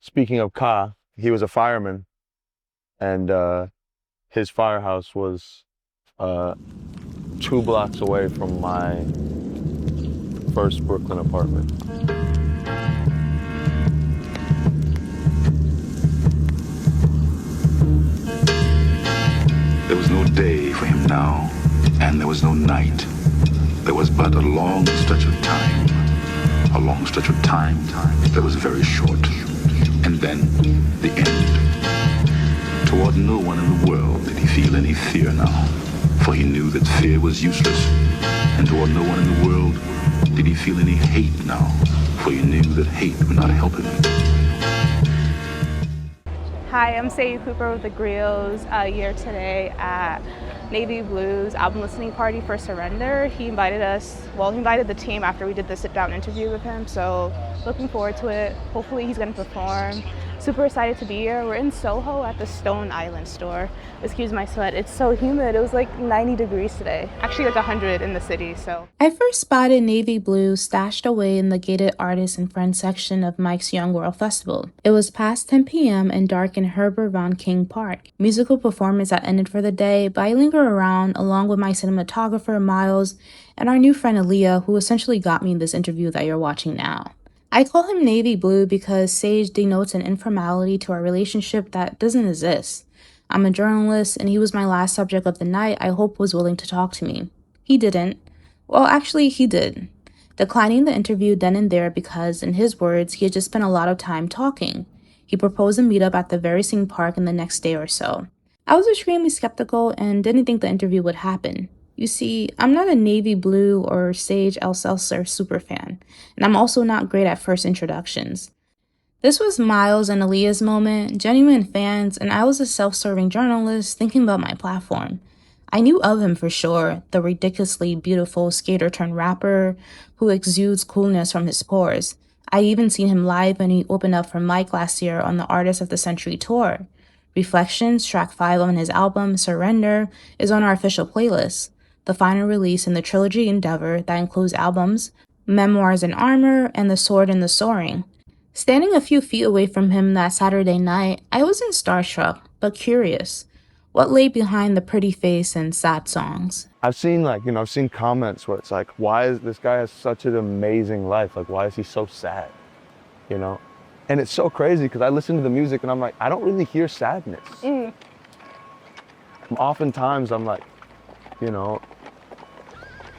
speaking of Ka, he was a fireman, and his firehouse was uh, 2 blocks away from my first Brooklyn apartment. There was no day for him now, and there was no night. There was but a long stretch of time. A long stretch of time that was very short. And then the end. Toward no one in the world did he feel any fear now, for he knew that fear was useless. And toward no one in the world did he feel any hate now, for he knew that hate would not help him. Hi, I'm Sayou with the Griots here today at Navy Blues album listening party for Surrender. He invited the team after we did the sit-down interview with him, so looking forward to it. Hopefully he's going to perform. Super excited to be here. We're in Soho at the Stone Island store. Excuse my sweat, it's so humid. It was like 90 degrees today. Actually like 100 in the city, so. I first spotted Navy Blue stashed away in the gated artists and friends section of Mike's Young World Festival. It was past 10 p.m. and dark in Herbert Von King Park. Musical performance had ended for the day, but I lingered around along with my cinematographer Miles and our new friend Aaliyah, who essentially got me in this interview that you're watching now. I call him Navy Blue because Sage denotes an informality to our relationship that doesn't exist. I'm a journalist, and he was my last subject of the night I hope was willing to talk to me. He didn't. Well, actually, he did. Declining the interview then and there because, in his words, he had just spent a lot of time talking. He proposed a meetup at the very same park in the next day or so. I was extremely skeptical and didn't think the interview would happen. You see, I'm not a Navy Blue or Sage elsesser superfan, and I'm also not great at first introductions. This was Miles and Aaliyah's moment, genuine fans, and I was a self-serving journalist thinking about my platform. I knew of him for sure, the ridiculously beautiful skater-turned-rapper who exudes coolness from his pores. I'd even seen him live when he opened up for Mike last year on the Artist of the Century tour. Reflections, track 5 on his album, Surrender, is on our official playlist, the final release in the trilogy endeavor that includes albums, Memoirs in Armor, and The Sword and the Soaring. Standing a few feet away from him that Saturday night, I wasn't starstruck, but curious. What lay behind the pretty face and sad songs? I've seen I've seen comments where it's like, why is this guy has such an amazing life? Like, why is he so sad? You know? And it's so crazy because I listen to the music and I'm like, I don't really hear sadness. Oftentimes I'm like, you know,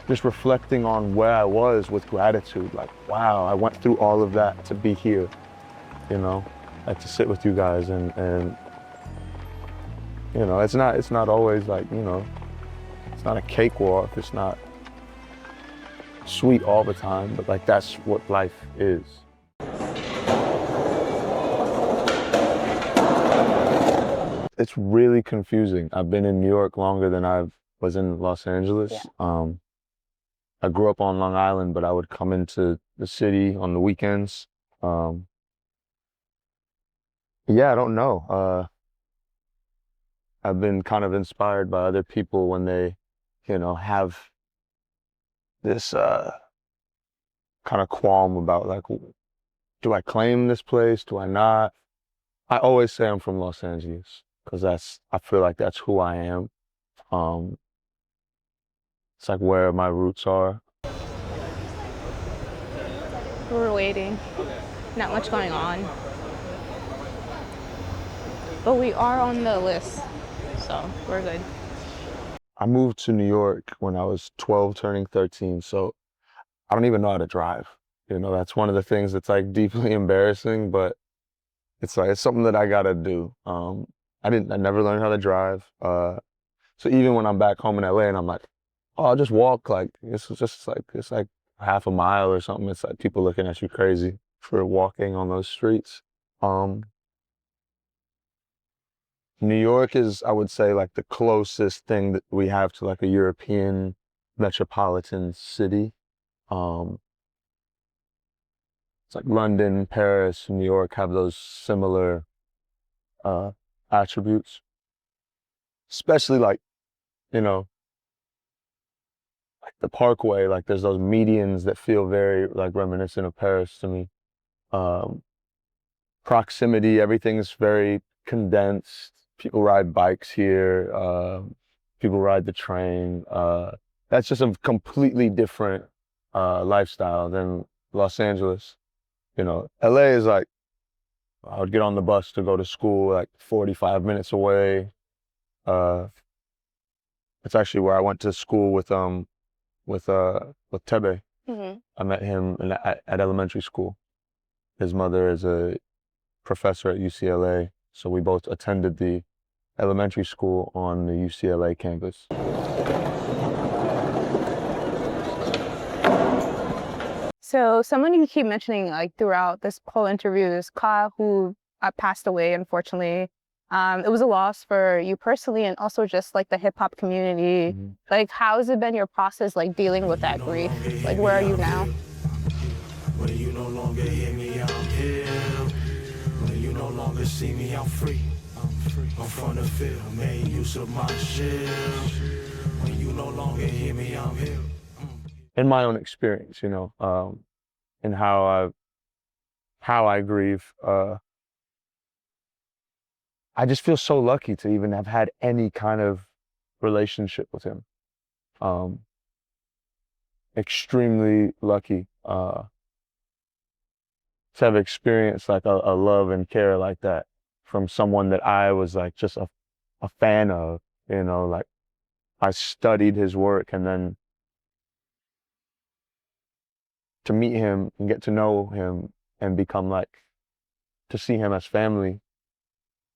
just reflecting on where I was with gratitude. Like, wow, I went through all of that to be here, you know, like to sit with you guys and you know, it's not always like, you know, it's not a cakewalk, it's not sweet all the time, but like that's what life is. It's really confusing. I've been in New York longer than I was in Los Angeles. Yeah. I grew up on Long Island, but I would come into the city on the weekends. Yeah, I don't know. I've been kind of inspired by other people when they, you know, have this kind of qualm about like, do I claim this place? Do I not? I always say I'm from Los Angeles because I feel like that's who I am. Um, it's like where my roots are. We're waiting. Not much going on. But we are on the list, so we're good. I moved to New York when I was 12, turning 13, so I don't even know how to drive. You know, that's one of the things that's like deeply embarrassing, but it's like it's something that I gotta do. I never learned how to drive. So even when I'm back home in LA and I'm like, oh, I'll just walk, like it's like half a mile or something. It's like people looking at you crazy for walking on those streets. Um, New York is, I would say, like the closest thing that we have to like a European metropolitan city. Um, it's like London, Paris, New York have those similar uh, attributes, especially like, you know, like the Parkway, like there's those medians that feel very like reminiscent of Paris to me. Um, proximity. Everything's very condensed. People ride bikes here. People ride the train. That's just a completely different lifestyle than Los Angeles. You know, LA is like, I would get on the bus to go to school like 45 minutes away. It's actually where I went to school with Tebe. Mm-hmm. I met him at elementary school. His mother is a professor at UCLA, so we both attended the elementary school on the UCLA campus. So someone you keep mentioning like throughout this whole interview is Ka, who passed away, unfortunately. It was a loss for you personally and also just like the hip hop community. Mm-hmm. Like, how has it been your process like dealing with that grief? Like, where are you now? When you no longer hear me, I'm here. When you no longer see me, I'm free. I'm from the field, made use of my shield. When you no longer hear me, I'm here. In my own experience, you know, and how I grieve, I just feel so lucky to even have had any kind of relationship with him. Extremely lucky to have experienced like a love and care like that from someone that I was like just a fan of, you know, like I studied his work, and then to meet him and get to know him and become like, to see him as family.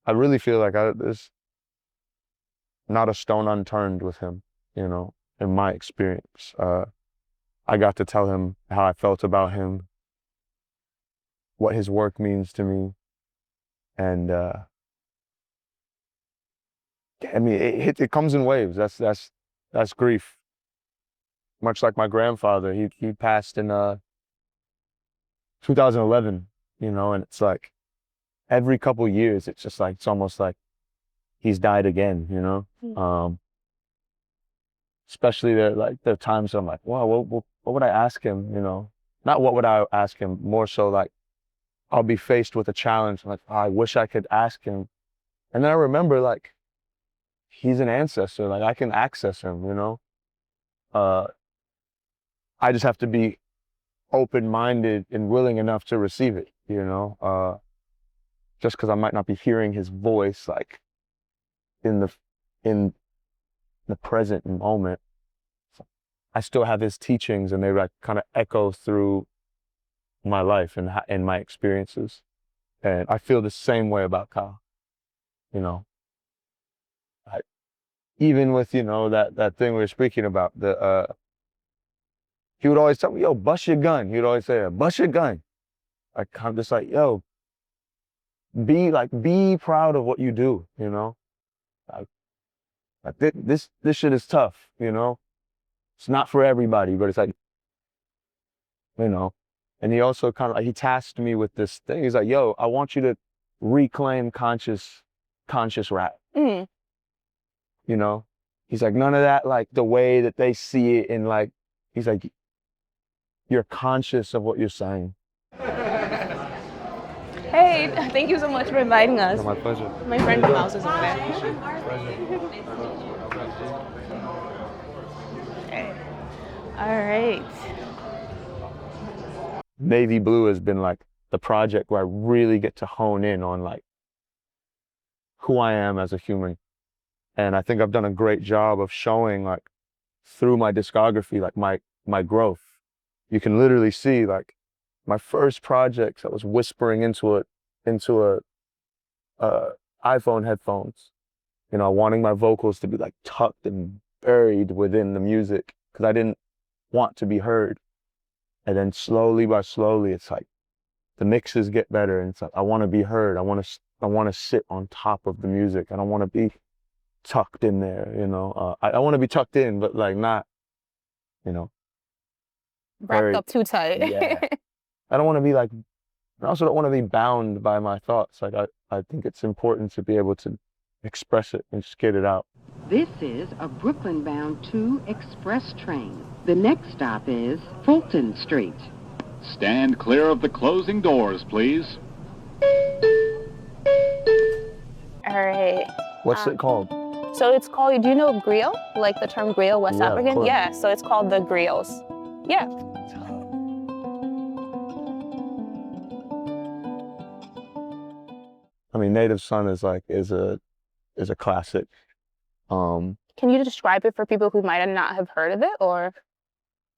I really feel like there's not a stone unturned with him, you know, in my experience. I got to tell him how I felt about him, what his work means to me. And I mean, it comes in waves. That's grief. Much like my grandfather, he passed in 2011, you know, and it's like every couple years, it's just like, it's almost like he's died again, you know? Especially there are times I'm like, wow, what would I ask him, you know? Not what would I ask him, more so like, I'll be faced with a challenge. I'm like, oh, I wish I could ask him. And then I remember like, he's an ancestor, like I can access him, you know? I just have to be open-minded and willing enough to receive it, you know? Just because I might not be hearing his voice like in the present moment, I still have his teachings, and they like kind of echo through my life and my experiences. And I feel the same way about Kyle, you know? Even with, you know, that thing we were speaking about, he would always tell me, yo, bust your gun. He'd always say, bust your gun. Like, I'm just like, yo, be proud of what you do, you know? Like this shit is tough, you know? It's not for everybody, but it's like, you know? And he also kind of like, he tasked me with this thing. He's like, yo, I want you to reclaim conscious rap. Mm-hmm. You know? He's like, none of that, like the way that they see it, and like, he's like, you're conscious of what you're saying. Hey, thank you so much for inviting us. No, my pleasure. My friend Mouse is over there. Okay. All right. Navy Blue has been like the project where I really get to hone in on like who I am as a human. And I think I've done a great job of showing like through my discography, like my growth. You can literally see like my first projects, I was whispering into a iPhone headphones, you know, wanting my vocals to be like tucked and buried within the music because I didn't want to be heard. And then slowly by slowly, it's like the mixes get better, and it's like I want to be heard. I want to sit on top of the music. I don't want to be tucked in there, you know. I want to be tucked in, but like not, you know, Wrapped up too tight. Yeah. I don't want to be like, I also don't want to be bound by my thoughts. Like I think it's important to be able to express it and just get it out. This is a Brooklyn-bound 2 express train. The next stop is Fulton Street. Stand clear of the closing doors, please. All right. What's it called? So it's called, do you know griot? Like the term griot, West Yeah, of African? course. Yeah, so it's called the griots. Yeah. I mean, Native Son is like is a classic. Can you describe it for people who might not have heard of it, or?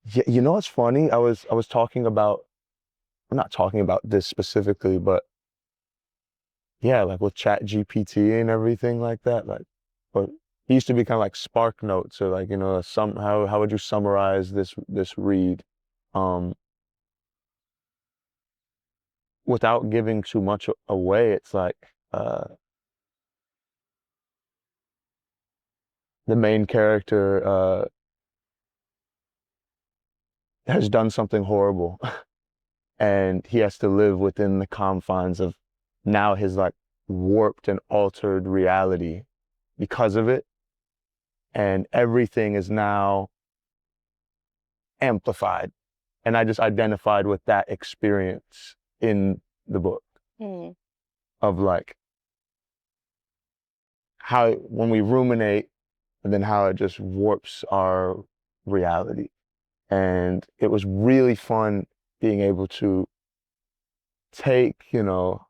Yeah, you know what's funny? I was talking about, I'm not talking about this specifically, but yeah, like with Chat GPT and everything like that, like, but he used to be kind of like Spark Notes or like, you know, how would you summarize this read, um, without giving too much away. It's like the main character has done something horrible, and he has to live within the confines of now his like warped and altered reality because of it. And everything is now amplified. And I just identified with that experience in the book of like how when we ruminate and then how it just warps our reality. And it was really fun being able to take, you know,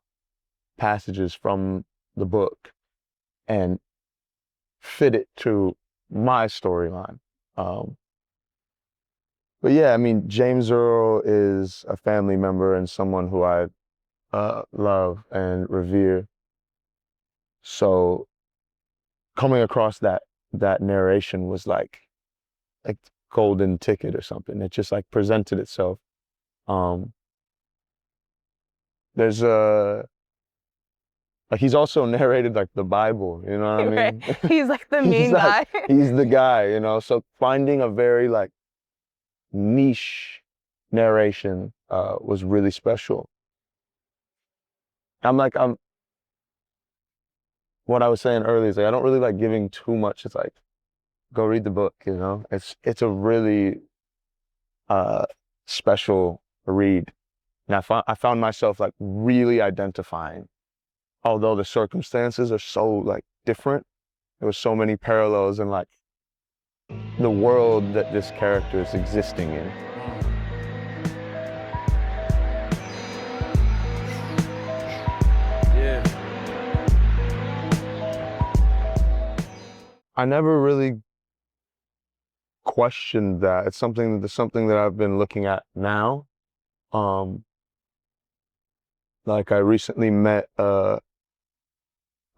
passages from the book and fit it to my storyline. But yeah, I mean, James Earl is a family member and someone who I love and revere. So coming across that narration was like golden ticket or something. It just like presented itself. There's a like he's also narrated like the Bible, you know what I Right. mean? He's like the He's main like, guy. he's the guy, you know. So finding a very like niche narration was really special. I'm what I was saying earlier is like I don't really like giving too much. It's like go read the book, you know. It's a really special read. And I found myself like really identifying, although the circumstances are so like different. There was so many parallels in like the world that this character is existing in. Yeah. I never really questioned that. It's something that I've been looking at now. Like I recently met a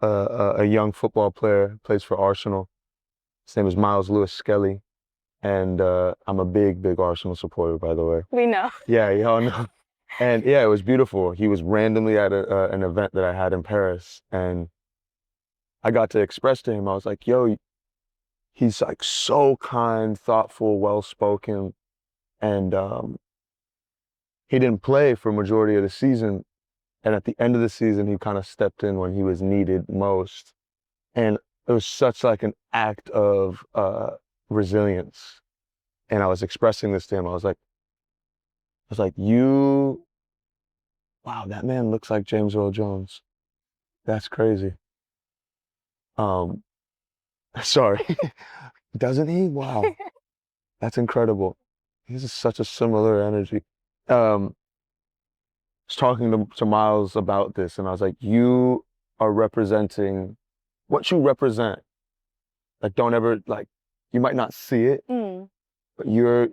young football player, plays for Arsenal. His name is Miles Lewis Skelly, and I'm a big Arsenal supporter, by the way. We know. Yeah, y'all know. And yeah, it was beautiful. He was randomly at an event that I had in Paris, and I got to express to him, I was like, yo, he's like so kind, thoughtful, well-spoken, and he didn't play for majority of the season. And at the end of the season, he kind of stepped in when he was needed most. And it was such like an act of resilience. And I was expressing this to him. I was like, wow, that man looks like James Earl Jones. That's crazy. Sorry. Doesn't he? Wow. That's incredible. He's such a similar energy. I was talking to Miles about this, and I was like, you are representing what you represent. Like, don't ever, like, you might not see it, but you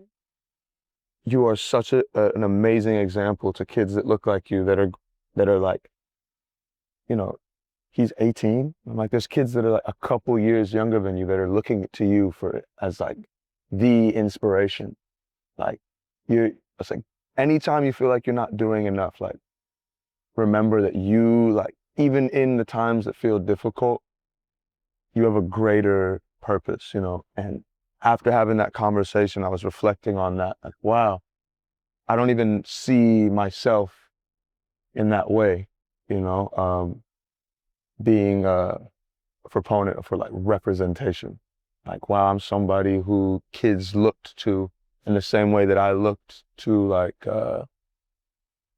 are such an amazing example to kids that look like you that are like, you know, he's 18. I'm like, there's kids that are like a couple years younger than you that are looking to you for as like the inspiration. Like it's like anytime you feel like you're not doing enough, like remember that you like even in the times that feel difficult, you have a greater purpose, you know. And after having that conversation, I was reflecting on that. Like, wow, I don't even see myself in that way, you know, being a proponent for like representation. Like, wow, I'm somebody who kids looked to in the same way that I looked to like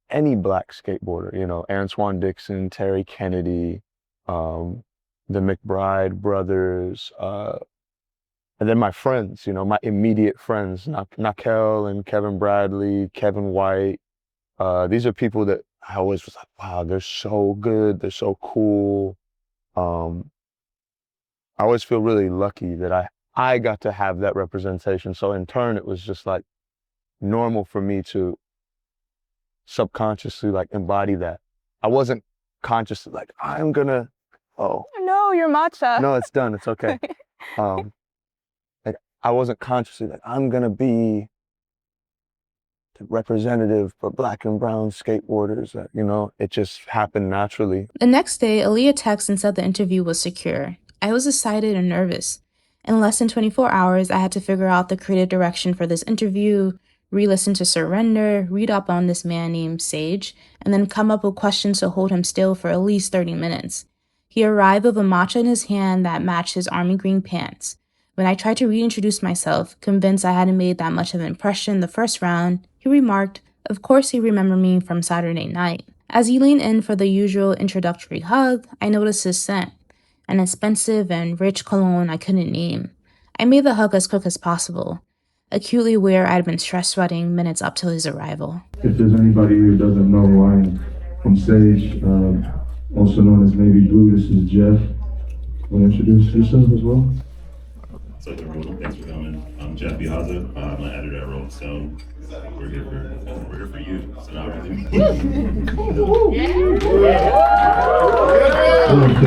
any black skateboarder, you know, Antoine Dixon, Terry Kennedy, the McBride brothers, and then my friends, you know, my immediate friends, Nakel and Kevin Bradley, Kevin White. These are people that I always was like, wow, they're so good, they're so cool. I always feel really lucky that I got to have that representation. So in turn, it was just like normal for me to subconsciously like embody that. I wasn't consciously like, I'm gonna, oh. No, your matcha. No, it's done, it's okay. Like I wasn't consciously like, I'm gonna be the representative for black and brown skateboarders. You know, it just happened naturally. The next day, Aaliyah texted and said the interview was secure. I was excited and nervous. In less than 24 hours, I had to figure out the creative direction for this interview, re-listen to Surrender, read up on this man named Sage, and then come up with questions to hold him still for at least 30 minutes. He arrived with a matcha in his hand that matched his army green pants. When I tried to reintroduce myself, convinced I hadn't made that much of an impression the first round, he remarked, of course he remembered me from Saturday night. As he leaned in for the usual introductory hug, I noticed his scent, an expensive and rich cologne I couldn't name. I made the hug as quick as possible, acutely aware I'd been stress sweating minutes up till his arrival. If there's anybody who doesn't know who I am, I'm Sage, also known as Navy Blue. This is Jeff. Want to introduce yourself as well? So thanks for coming. I'm Jeff Bihaza. I'm an editor at Rolling Stone. We're here for you. So now really. So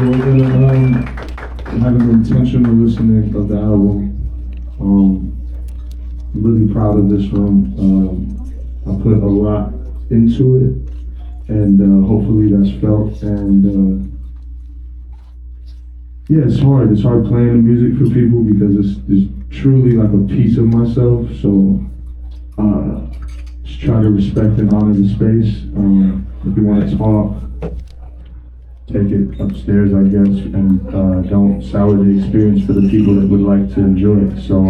we're gonna have an intentional listening of the album. I'm really proud of this one. I put a lot into it, and hopefully that's felt. And yeah, it's hard. It's hard playing the music for people because it's truly like a piece of myself. So just try to respect and honor the space. If you want to talk, take it upstairs, I guess, and don't sour the experience for the people that would like to enjoy it. So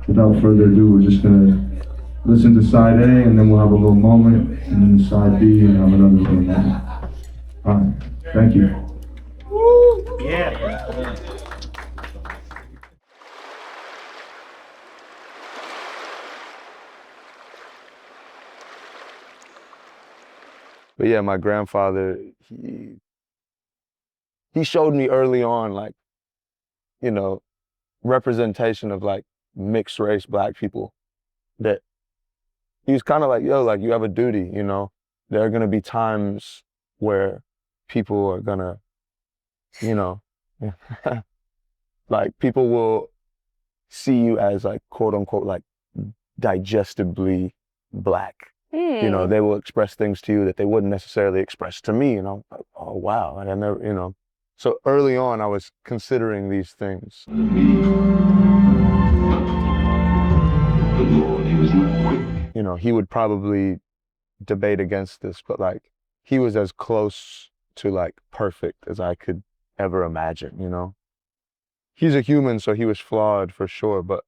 without further ado, we're just gonna listen to side A, and then we'll have a little moment, and then side B, and have another little moment. All right, thank you. Yeah. But yeah, my grandfather, he showed me early on, like, you know, representation of like mixed race black people, that he was kind of like, yo, like you have a duty, you know, there are going to be times where people are going to, you know, like people will see you as like quote unquote like digestibly black. You know, they will express things to you that they wouldn't necessarily express to me, you know. Like, oh wow, I never, you know. So early on I was considering these things. The Lord, he was not quick. You know, he would probably debate against this, but like he was as close to like perfect as I could ever imagine, you know. He's a human, so he was flawed for sure, but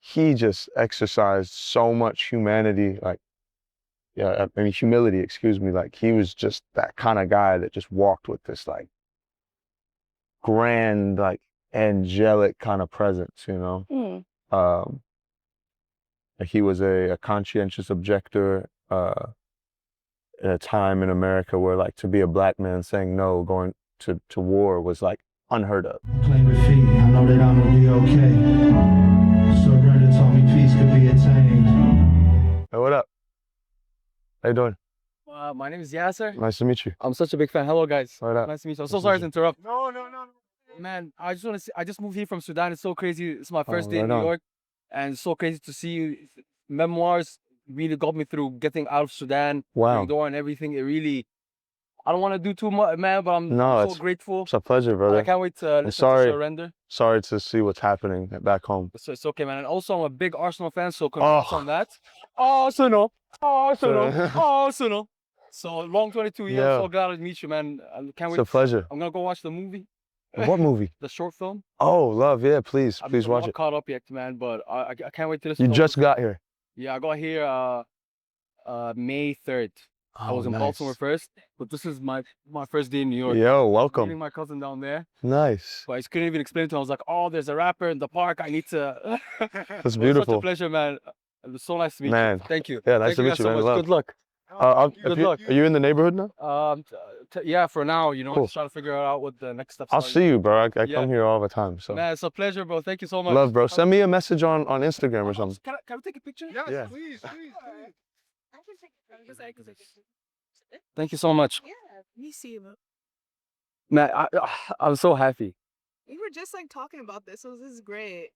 he just exercised so much humanity, like, yeah, I mean, humility, excuse me. Like, he was just that kind of guy that just walked with this, like, grand, like, angelic kind of presence, you know? He was a conscientious objector at a time in America where, like, to be a black man saying no, going to war was, like, unheard of. Claim defeat, I know that I'ma be okay. Surrender told me peace could be attained. Hey, what up? How you doing? My name is Yasser. Nice to meet you. I'm such a big fan. Hello, guys. What up? Nice to meet you. I'm so sorry to interrupt. No. Man, I just want to say, I just moved here from Sudan. It's so crazy. It's my first day in New York. And it's so crazy to see you. Memoirs really got me through getting out of Sudan. Wow. Door and everything. It really, I don't want to do too much, man, but I'm so grateful. It's a pleasure, brother. I can't wait to listen to Surrender. Sorry to see what's happening back home. It's okay, man. And also, I'm a big Arsenal fan, so congrats on that. Arsenal. So long 22 years. Yeah. So glad to meet you, man. I can't wait. It's a pleasure. I'm gonna go watch the movie. What movie? The short film. Oh, love, yeah, please watch I'm not it. caught up yet, man, but I can't wait to listen. You just got here. Yeah, I got here May 3rd. I was in Baltimore first, but this is my first day in New York. Yo, I'm welcome. meeting my cousin down there. Nice. But I just couldn't even explain to him. I was like, oh, there's a rapper in the park. I need to. That's It was such a beautiful. pleasure, man. It was so nice to meet Man. you. Thank you. Yeah, nice Thank to you meet guys you, so man. much. Love. Good luck. Good luck. Are you in the neighborhood now? Yeah, for now, you know, Cool. just trying to figure out what the next steps I'll are. see you, bro. I Yeah. come here all the time. So Man, it's a pleasure, bro. Thank you so much. love, bro. Send me a message on Instagram or something. Can we take a picture? Yes, Yeah. please. Thank you so much. Yeah, me see you. Man, I'm so happy. We were just like talking about this, so this is great.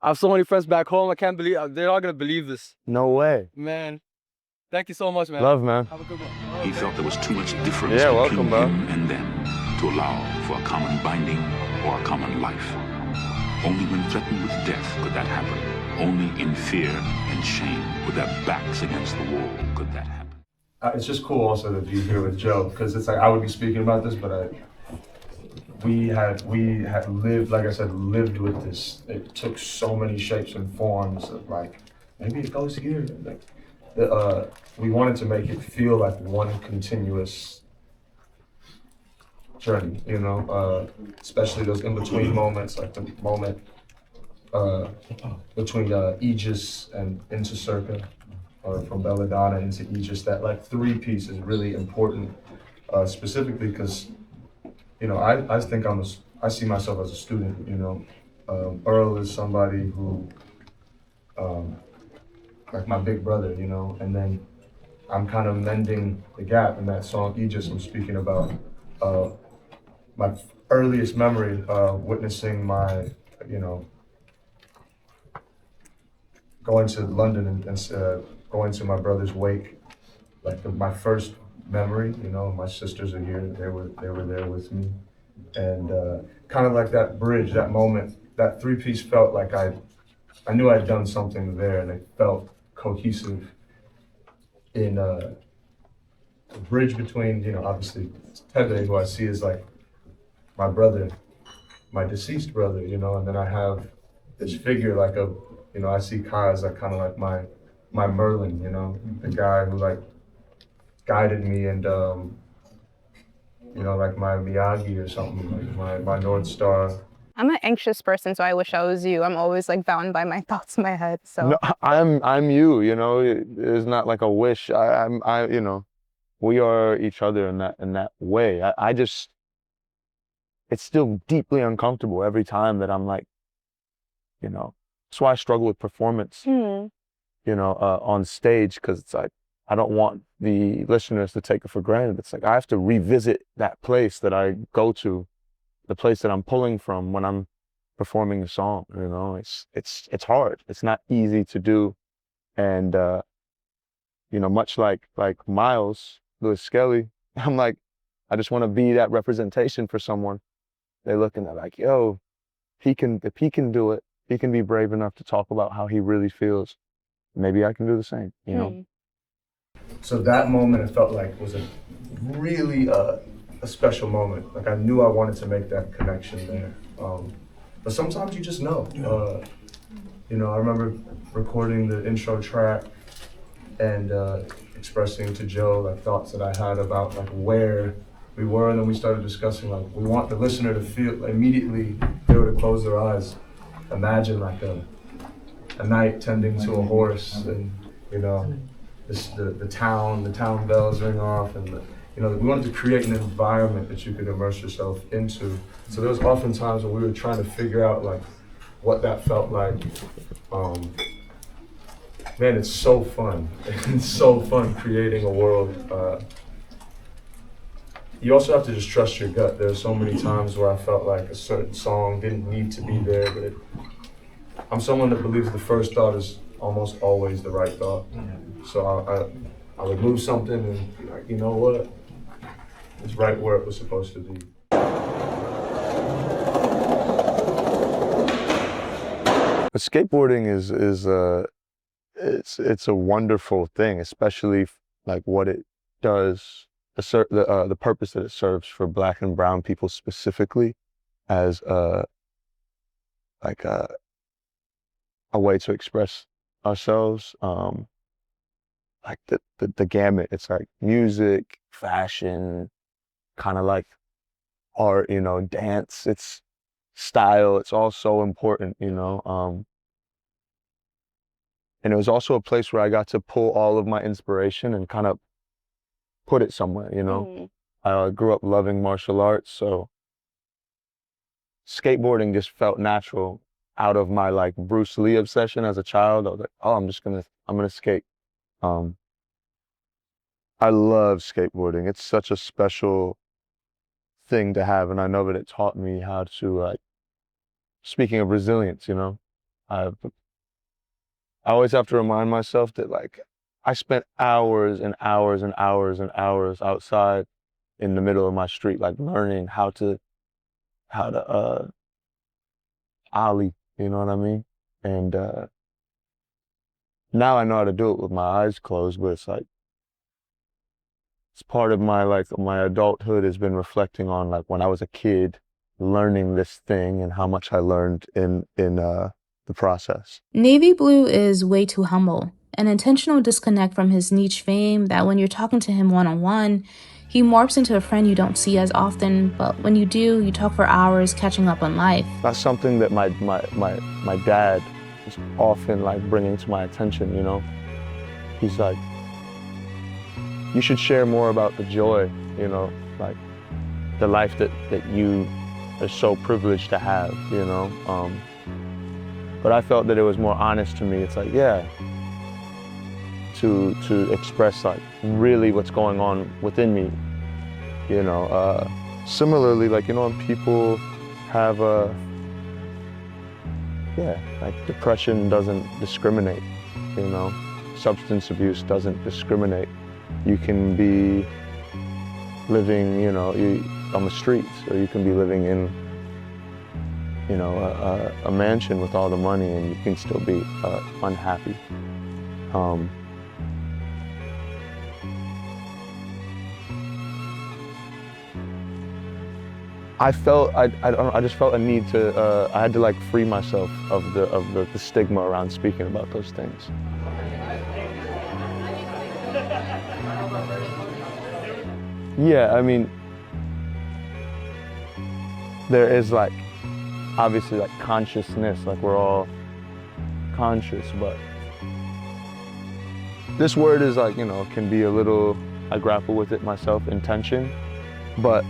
I have so many friends back home. I can't believe they're not gonna believe this. No way. Man, thank you so much, man. Love, man. Have a good one. He felt there was too much difference Yeah, welcome, between bro. him and them to allow for a common binding or a common life. Only when threatened with death could that happen. Only in fear and shame, with their backs against the wall, could that happen. It's just cool also to be here with Joe, because it's like I would be speaking about this, but we had lived, like I said, lived with this. It took so many shapes and forms of like, maybe it goes here. Like, we wanted to make it feel like one continuous journey, you know, especially those in-between moments, like the moment between Aegis and into Circa, or from Belladonna into Aegis. That like 3-piece is really important, specifically because, you know, I think I see myself as a student, you know. Earl is somebody who, like my big brother, you know, and then I'm kind of mending the gap in that song Aegis. I'm speaking about my earliest memory, witnessing my, you know, going to London and going to my brother's wake, like my first memory, you know. My sisters are here; they were there with me, and kind of like that bridge, that moment, that 3-piece felt like I knew I'd done something there, and it felt cohesive in a bridge between, you know, obviously Tebe, who I see as like my brother, my deceased brother, you know, and then I have this figure like a, you know, I see Kai as like kind of like my Merlin, you know, the guy who like guided me, and you know, like my Miyagi or something, like my North Star. I'm an anxious person, so I wish I was you. I'm always like bound by my thoughts in my head. So No, I'm you. You know, it's not like a wish. You know, we are each other in that way. I just, it's still deeply uncomfortable every time that I'm like, you know. That's why I struggle with performance. You know, on stage, because it's like I don't want the listeners to take it for granted. It's like I have to revisit that place that I go to, the place that I'm pulling from when I'm performing a song. You know, it's hard. It's not easy to do, and you know, much like Miles Lewis Skelly, I'm like, I just want to be that representation for someone. They look and they're like, yo, if he can do it, he can be brave enough to talk about how he really feels. Maybe I can do the same, you know? So that moment, it felt like was a really a special moment. Like I knew I wanted to make that connection there. But sometimes you just know. You know, I remember recording the intro track and expressing to Joe like thoughts that I had about like where we were, and then we started discussing like we want the listener to feel immediately, they were to close their eyes, imagine like a knight tending to a horse, and you know, the town bells ring off, and you know, we wanted to create an environment that you could immerse yourself into. So there was often times when we were trying to figure out like what that felt like. Man, it's so fun. It's so fun creating a world. You also have to just trust your gut. There are so many times where I felt like a certain song didn't need to be there, but I'm someone that believes the first thought is almost always the right thought. So I would move something and be like, you know what? It's right where it was supposed to be. Skateboarding is it's a wonderful thing, especially like what it does, the purpose that it serves for Black and brown people specifically, as like a way to express ourselves. like the gamut. It's like music, fashion, kind of like art, you know, dance. It's style. It's all so important, you know. And it was also a place where I got to pull all of my inspiration and kind of put it somewhere, you know. Mm. I grew up loving martial arts, so skateboarding just felt natural out of my like Bruce Lee obsession as a child. I was like, oh, I'm gonna skate. Um, I love skateboarding. It's such a special thing to have, and I know that it taught me how to like. Speaking of resilience, you know, I always have to remind myself that like I spent hours and hours and hours and hours outside in the middle of my street, like learning how to ollie, you know what I mean? And now I know how to do it with my eyes closed, but it's like it's part of my like my adulthood has been reflecting on like when I was a kid learning this thing and how much I learned in the process. Navy Blue is way too humble, an intentional disconnect from his niche fame that when you're talking to him one-on-one, he morphs into a friend you don't see as often, but when you do, you talk for hours catching up on life. That's something that my dad is often like bringing to my attention, you know? He's like, you should share more about the joy, you know, like the life that you are so privileged to have, you know? But I felt that it was more honest to me. It's like, yeah, to express like really what's going on within me, you know? Similarly, like, you know, when people have like depression doesn't discriminate, you know? Substance abuse doesn't discriminate. You can be living, you know, on the streets, or you can be living in, you know, a mansion with all the money, and you can still be unhappy. I just felt a need to, I had to like free myself of the stigma around speaking about those things. Yeah, I mean, there is like, obviously like consciousness, like we're all conscious, but this word is like, you know, can be a little, I grapple with it myself, intention, but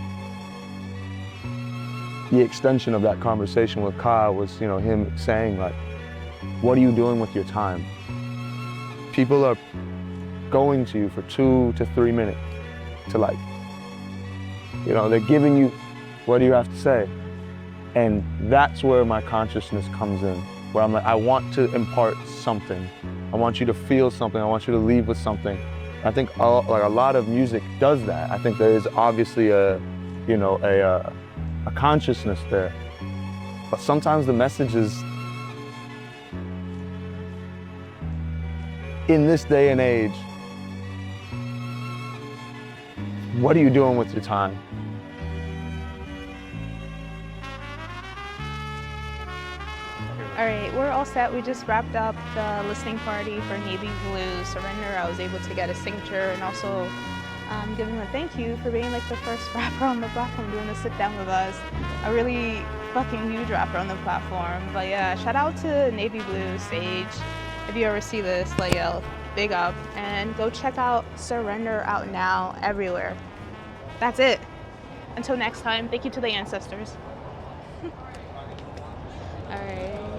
the extension of that conversation with Ka was, you know, him saying like, what are you doing with your time? People are going to you for 2 to 3 minutes to like, you know, they're giving you, what do you have to say? And that's where my consciousness comes in, where I'm like, I want to impart something. I want you to feel something. I want you to leave with something. I think like a lot of music does that. I think there is obviously a, you know, a consciousness there. But sometimes the message is, in this day and age, what are you doing with your time? All right, we're all set. We just wrapped up the listening party for Navy Blue Surrender. I was able to get a signature and also give him a thank you for being like the first rapper on the platform doing a sit down with us. A really fucking huge rapper on the platform. But yeah, shout out to Navy Blue, Sage. If you ever see this, like, big up. And go check out Surrender, out now, everywhere. That's it. Until next time, thank you to the ancestors. All right.